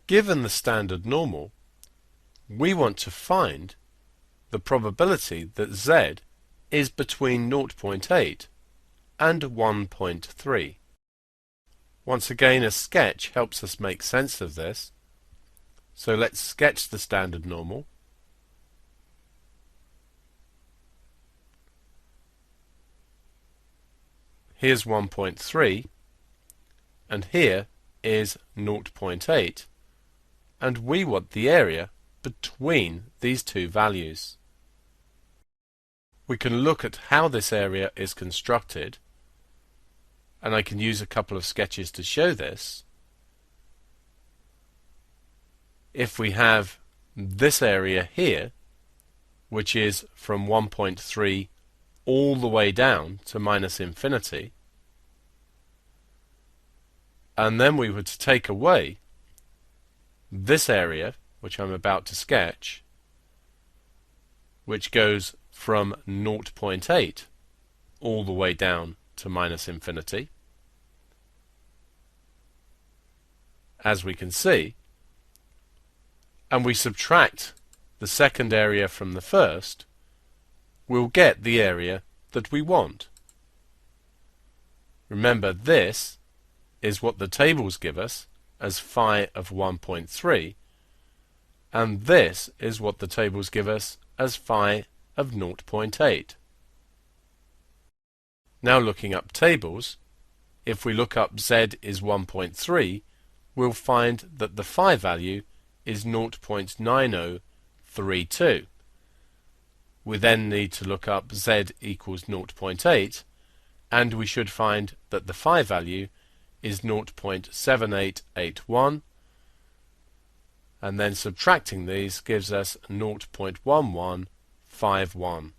Given the standard normal, we want to find the probability that z is between 0.8 and 1.3. Once again, a sketch helps us make sense of this. So let's sketch the standard normal. Here's 1.3, and here is 0.8, and we want the area between these two values. We can look at how this area is constructed, and I can use a couple of sketches to show this. If we have this area here, which is from 1.3 all the way down to minus infinity, and then we were to take away this area, which I'm about to sketch, which goes from 0.8 all the way down to minus infinity, as we can see, and we subtract the second area from the first, we'll get the area that we want. Remember, this is what the tables give us as phi of 1.3, and this is what the tables give us as phi of 0.8. Now looking up tables, if we look up z is 1.3, we'll find that the phi value is 0.9032. We then need to look up z equals 0.8, and we should find that the phi value is 0.7881, and then subtracting these gives us 0.1151.